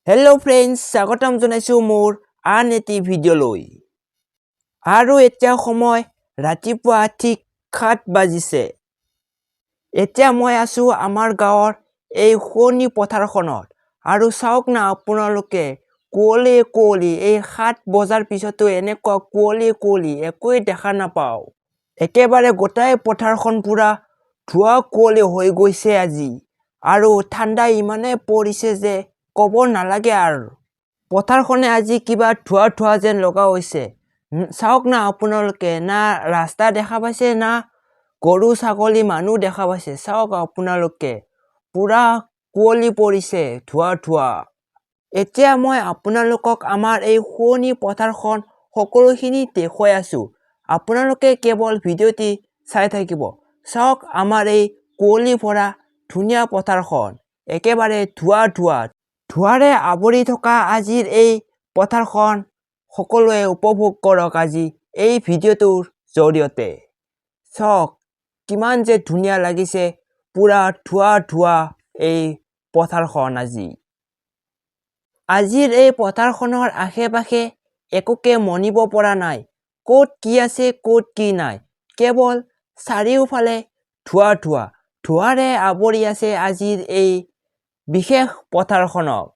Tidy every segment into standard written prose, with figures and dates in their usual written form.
Hello' friends, স্বাগতম জনাইছোঁ মোৰ আন এটি ভিডিঅ'লৈ। আৰু এতিয়া সময় ৰাতিপুৱা ঠিক 7 বাজিছে। এতিয়া মই আছোঁ আমাৰ গাঁৱৰ এই শুৱনি পথাৰখনত। আৰু চাওক না আপোনালোকে, কুঁৱলী এই 7 বজাৰ পিছতো এনেকুৱা কুঁৱলী একোৱেই দেখা নাপাওঁ। একেবাৰে গোটাই পথাৰখন পুৰা ধোঁৱা কুঁৱলী হৈ গৈছে আজি। আৰু ঠাণ্ডা ইমানেই পৰিছে যে ক'ব নালাগে আৰু। পথাৰখনে আজি কিবা ধোঁৱা যেন লগা হৈছে। চাওক না আপোনালোকে, না ৰাস্তা দেখা পাইছে, না গৰু ছাগলী মানুহ দেখা পাইছে। চাওক আপোনালোকে, পুৰা কুঁৱলী পৰিছে, ধোঁৱা। এতিয়া মই আপোনালোকক আমাৰ এই শুৱনি পথাৰখন সকলোখিনি দেখুৱাই আছোঁ। আপোনালোকে কেৱল ভিডিঅ'টি চাই থাকিব। চাওক আমাৰ এই কুঁৱলী ভৰা ধুনীয়া পথাৰখন, একেবাৰে ধোঁৱাৰে আৱৰি থকা আজিৰ এই পথাৰখন সকলোৱে উপভোগ কৰক আজি এই ভিডিঅ'টোৰ জৰিয়তে। চাওক কিমান যে ধুনীয়া লাগিছে, পুৰা ধোঁৱা এই পথাৰখন আজিৰ এই পথাৰখনৰ আশে-পাশে একোকে মনিব পৰা নাই। ক'ত কি আছে, ক'ত কি নাই, কেৱল চাৰিওফালে ধোঁৱাৰে আৱৰি আছে আজিৰ এই বিশেষ পথাৰখনক।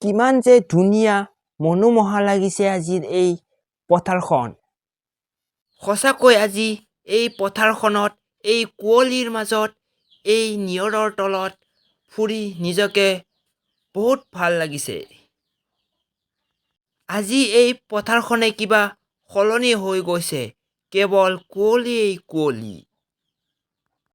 কিমান যে ধুনীয়া মনোমোহা লাগিছে আজিৰ এই পথাৰখন। সঁচাকৈ আজি এই পথাৰখনত, এই কুঁৱলীৰ মাজত, এই নিয়ৰৰ তলত ফুৰি নিজকে বহুত ভাল লাগিছে। আজি এই পথাৰখনে কিবা সলনি হৈ গৈছে, কেৱল কুঁৱলী।